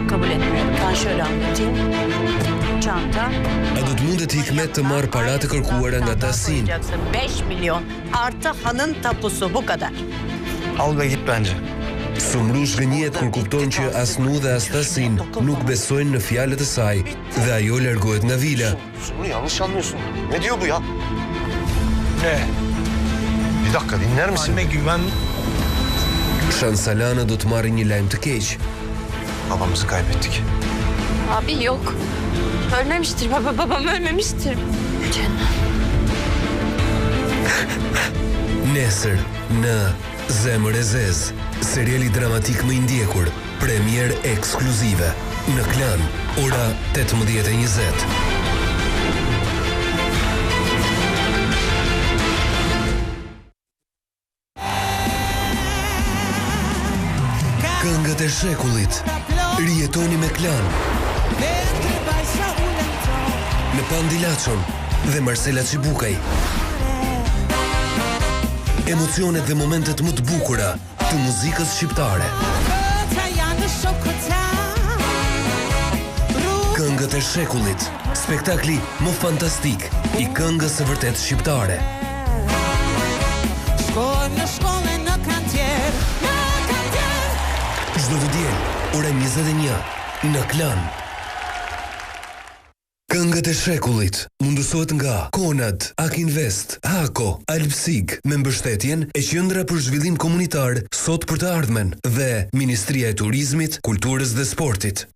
kabul etmiyorum. Ben şöyle anlatayım. Çanta. A do të mundet Hikmet të marrë paratë e kërkuara nga Tasin? 5 milyon artı hanın tapusu bu kadar. Al ve git bence. Sumrush gënjet kur kupton që as Nu dhe as Tasin nuk besojnë në fjalët e saj dhe ajo largohet nga vila. Sumru yanlış anlıyorsun. Ne diyor bu ya? Ne? Bir dakika dinler misin? Anne güven... Shansalana do të marrë një lajm të keq. Babamızı kaybettik. Abi yok. Ölmemiştir babam ölmemiştir. Canım. Nesër në Zemër e Zez, seriali dramatik më i ndjekur, premier ekskluzive në Klan, ora 18:20. Këngët e shekullit. Rijetoni me Klan. Me Pandi Laçon dhe Marcela Çibukaj. Emocionet dhe momentet më të bukura të muzikës shqiptare. Këngët e shekullit. Spektakli më fantastik i këngës së vërtet shqiptare. Çdo të diel, ora 21 në Klan. Këngët e shekullit mundësohet nga Konad, Akinvest, Hako, Alpsig me mbështetjen e Qendra për Zhvillim Komunitar Sot për të Ardhmen dhe Ministria e Turizmit, Kulturës dhe Sportit.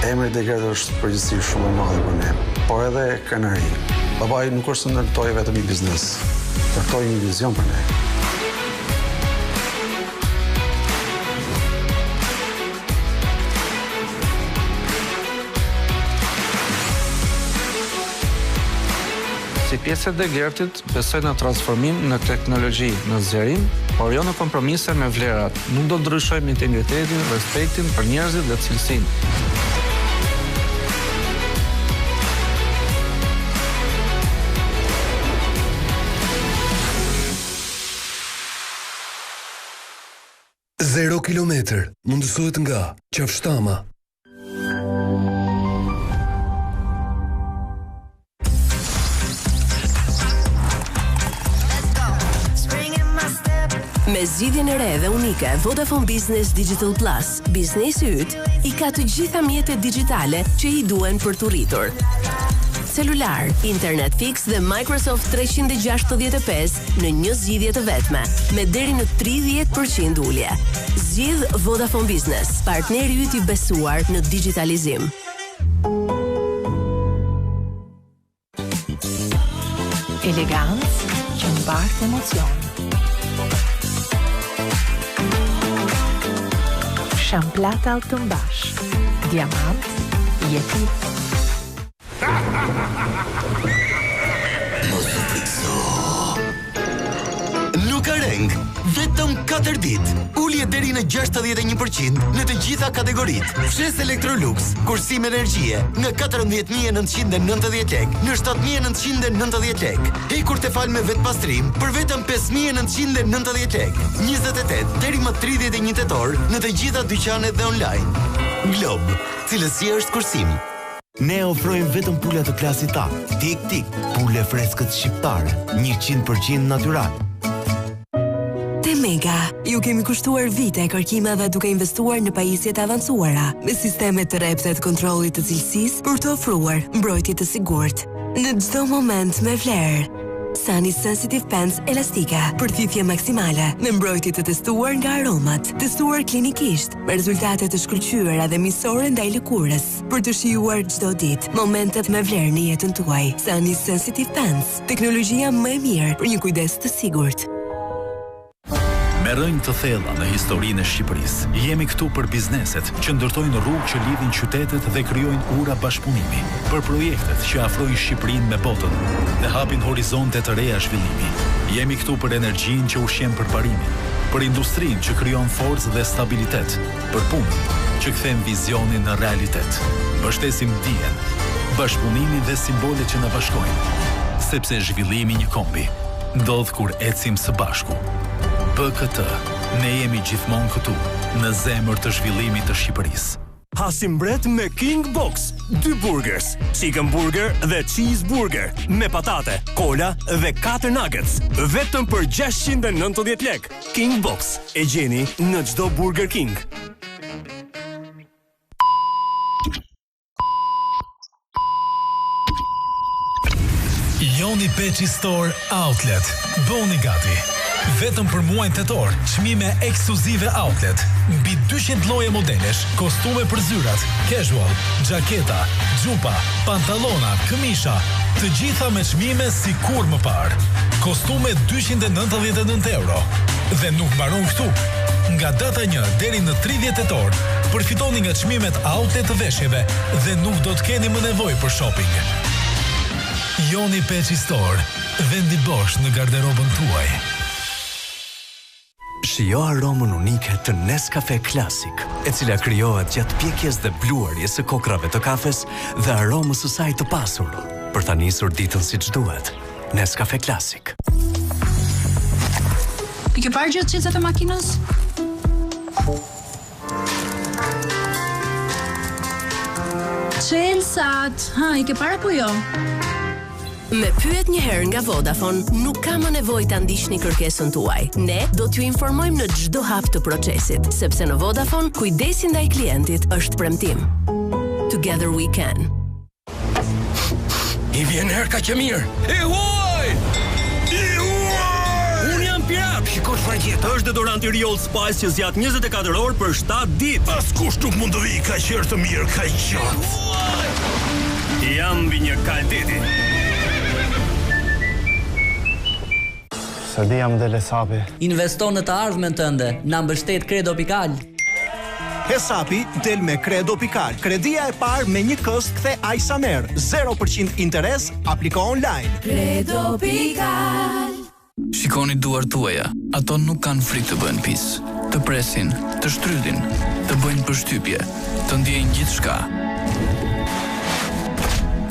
Emri Degert është përgjithësi shumë e madhe për ne, por edhe krenari. Babai nuk është të ndërtoi vetëm një biznes, ndërtoi një vizion për ne. Si pjesë e Degertit, besoj në transformim në teknologji, në zgjerim, por jo në kompromise me vlerat. Nuk do ndryshojmë integritetin, respektin për njerëzit dhe cilësinë. Zero kilometër mundësohet nga Qafshtama. Me zgjidhjen e re dhe unike Vodafone Business Digital Plus, biznesi yt i ka të gjitha mjetet digjitale që i duhen për të rritur. Celular, internet fix dhe Microsoft 365 në një zgjidhje të vetme, me deri në 30% ulje. Zgjidh Vodafone Business, partneri yt i besuar në digitalizim. Elegancë që mbart emocion. Shamplata Altëmbash, diamant, jetit. Lukareng, vetëm 4 ditë. Ulje deri në 61% në të gjitha kategoritë. Fshes Electrolux, kursim energjie nga 14.990 lek në 7.990 lek. Hekur Tefal me vetë pastrim për vetëm 5.990 lek. 28 deri më 31 tetor në të gjitha dyqanet dhe online. Glob, cilësia është kursim. Ne ofrojmë vetëm pula të klasit A. Tik, pule freskët shqiptare, 100% natyral. Te Mega, ju kemi kushtuar vite kërkimeve duke investuar në pajisjet avancuara, me sisteme të repte të kontrollit të cilësisë për të ofruar mbrojtje të sigurt. Në çdo moment me vlerë. Sunny Sensitive Pants elastike për thithje maksimale, me mbrojtje të testuar nga aromat, testuar klinikisht, me rezultate të shkëlqyera dhe misore ndaj lëkurës, për të shijuar çdo ditë momentet me vlerë në jetën tuaj. Sunny Sensitive Pants, teknologjia më e mirë për një kujdes të sigurt. Me rënjë të thella në historinë e Shqipërisë, jemi këtu për bizneset që ndërtojnë rrugë që lidhin qytetet dhe krijojnë ura bashkëpunimi, për projektet që afrojnë Shqipërinë me botën dhe hapin horizonte të reja zhvillimi. Jemi këtu për energjinë që ushqen përparimin, për industrinë që krijon forcë dhe stabilitet, për punën që kthen vizionin në realitet. Mbështesim dijen, bashkëpunimin dhe simbolet që na bashkojnë, sepse zhvillimi një kombi ndodh kur ecim së bashku. BKT, ne jemi gjithmonë këtu, në zemër të zhvillimit të Shqipërisë. Hasim mbret me King Box. 2 burgers, chicken burger dhe cheeseburger, me patate, kola dhe 4 nuggets. Vetëm për 690 lek. King Box. E gjeni në çdo Burger King. Joni Peçi Store Outlet. Bëuni gati. Vetëm për muajin tetor, çmime ekskluzive outlet. Mbi 200 lloje modelesh, kostume për zyrat, casual, xhaketa, xhupa, pantallona, këmisha, të gjitha me çmime si kur më parë. Kostume 299 euro. Dhe nuk mbaron këtu. Nga data 1 deri në 30 tetor, përfitoni nga çmimet outlet të veshjeve dhe nuk do të keni më nevojë për shopping. Joni Peçi Store, vendi bosh në garderobën tuaj. Shijo aromën unike të Nescafe Classic, e cila krijohet gjatë pjekjes dhe bluarjes së kokrave të kafes dhe aromës së saj të pasur, për ta nisur ditën siç duhet. Nescafe Classic. I ke parë gjithë qecet e makinës? Qelsat, i ke parë apo jo? Me pyet një herë nga Vodafone, nuk ka më nevojë ta ndiqni kërkesën tuaj. Ne do t'ju informojmë në çdo hap të procesit, sepse në Vodafone kujdesi ndaj klientit është premtim. Together we can. I vjen herë ka që mirë. E huaj! Unë jam pirat. Shiko çfarë gjet. Është deodorant i ri Old Spice që zgjat 24 orë për 7 ditë. Askush nuk mund të vijë kaq herë të mirë kaq gjatë. Jam mbi një kaliteti. Se di jam dhe lesapi. Investo në të ardhmen tënde, na mbështet Credo Pikal. Hesapi del me Credo Pikal. Kredia e parë me një këst kthe Ajsamer, 0% interes, apliko online. Credo Pikal. Shikoni duart tuaja, ato nuk kanë frikë të bëjnë pis, të presin, të shtrydhin, të bëjnë përshtypje, të ndjejnë gjithçka.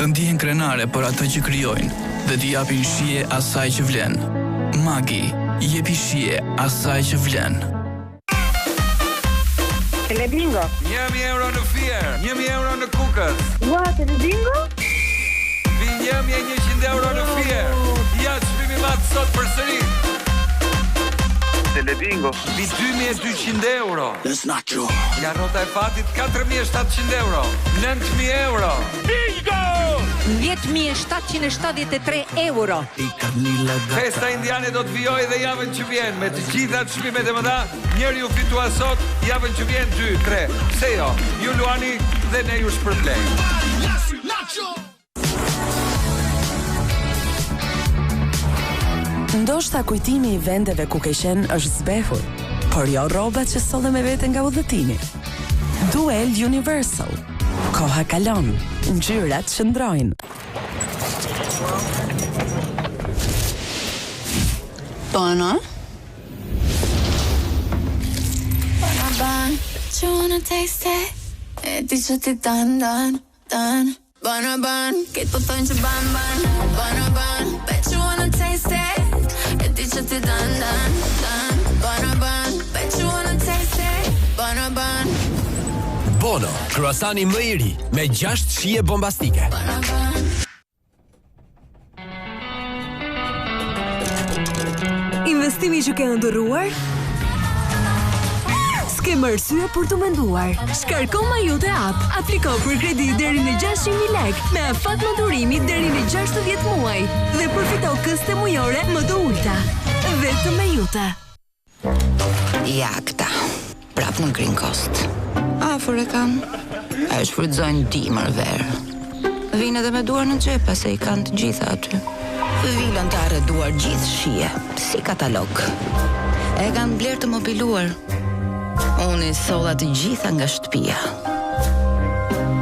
Të ndjejnë krenare për atë që krijojnë dhe t'i japin shije asaj që vlen. Magi, jepi shije asaj që vlen. Telebingo. 1.000 euro në fier, 1.000 euro në kukës. Ua, Telebingo? Vin 1.100 euro në fier. Ja çmimi madh sot përsëri. Telebingo. Vi 2.200 euro. Let's not go. Nga rrota e fatit 4.700 euro. 9.000 euro. Bingo! 10.773 euro. Festa indiane do të vijojë dhe javën që vjen me të gjitha çmimet e mëdha. Njeriu fitua sot, javën që vjen 2, 3. Pse jo? Ju luani dhe ne ju shpërblejmë. Ndoshta kujtimi i vendeve ku ke qenë është zbehur, por jo rrobat që solle me vete nga udhëtimi. Duel Universal. Koha kalon, ngjyrat qëndrojnë. Bona? Bon, you wanna taste it? E di që ti dan. Bon, këtë po thonë që ban. Bon, bet you wanna taste it? E di që ti dan. Bon, bet you wanna taste it? Bon. Bono, kruasani më i ri, me 6 shije bombastike. Investimi që ke ndërruar? S'ke më arsye për të menduar. Shkarko Majute App. Apliko për kredi deri në 600.000 lek me afat maturimi deri në 60 muaj dhe përfito këste mujore më të ulta. Vetëm Majute. Ja këta. Prap në Green Coast. Afër e kanë. E shfrytëzojnë dimër verë. Vinë edhe me duar në xhepa se i kanë të gjitha aty. Vilën të arreduar gjithë shije, si katalog. E kanë blerë të mobiluar. Unë i solla të gjitha nga shtëpia.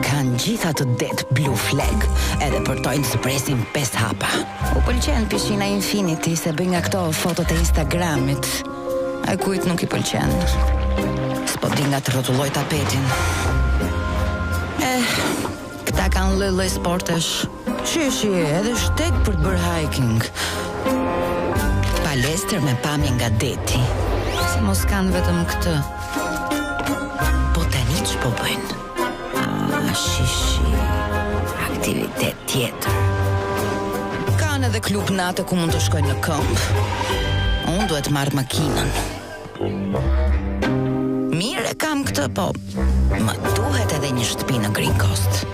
Kanë gjitha të det Blue Flag, edhe përtojnë të presin 5 hapa. U pëlqen pishina Infinity se bëj nga këto fotot e Instagramit. A kujt nuk i pëlqen. S'po di nga të rrotulloj tapetin. Këta kanë lloj sportesh. Shishi, edhe shteg për të bërë hiking. Palestër me pamje nga deti. Se mos mos kanë vetëm këtë. Po tani që po bëjnë? Shishi, aktivitet tjetër. Kanë edhe klub natë ku mund të shkojnë në këmbë. Unë duhet marrë makinën. Mire kam këtë, po më duhet edhe një shtëpi në Green Coast.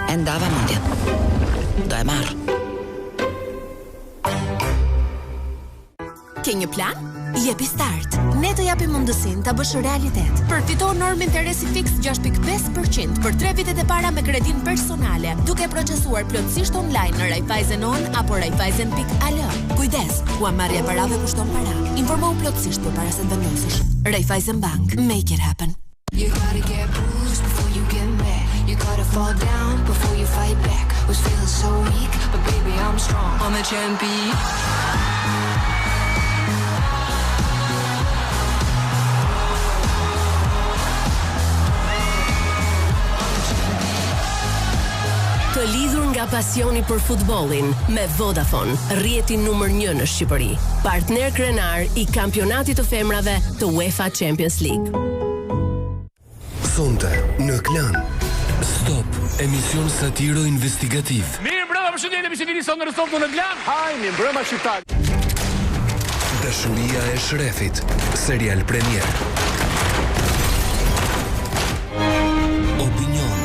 E ndava mendjen. Do e marrë. Ke një plan? Jepi Start. Ne të japim mundësinë ta bësh realitet. Përfito normë interesi fiks 6.5% për 3 vitet e para me kredin personale, duke procesuar plotësisht online në Raiffeisen On apo Raiffeisen.al. Kujdes, huamarrja e parave kushton para. Informohu plotësisht përpara se të vendosësh. Raiffeisen Bank, make it happen. You gotta get bruised before you get mad. You gotta fall down before you fight back. Was feeling so weak, but baby I'm strong. I'm a champion. Të lidhur nga pasioni për futbollin me Vodafone, rrjeti numër 1 në Shqipëri. Partner krenar i kampionatit të femrave të UEFA Champions League. Sonte në Klan. Stop, emision satiro investigativ. Mirë mbrëma, përshëndetje, si vini sonë në Sot në Klan? Hajni, mbrëma shqiptar. Dashuria e Shrefit, serial premier. Opinion,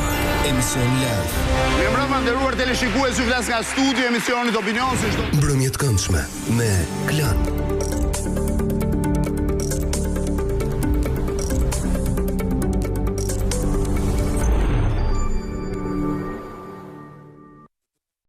emision live. Mirë mbrëma, nderuar teleshikues, ju flas nga studio emisionit Opinion. Mbrëmje të këndshme me Klan.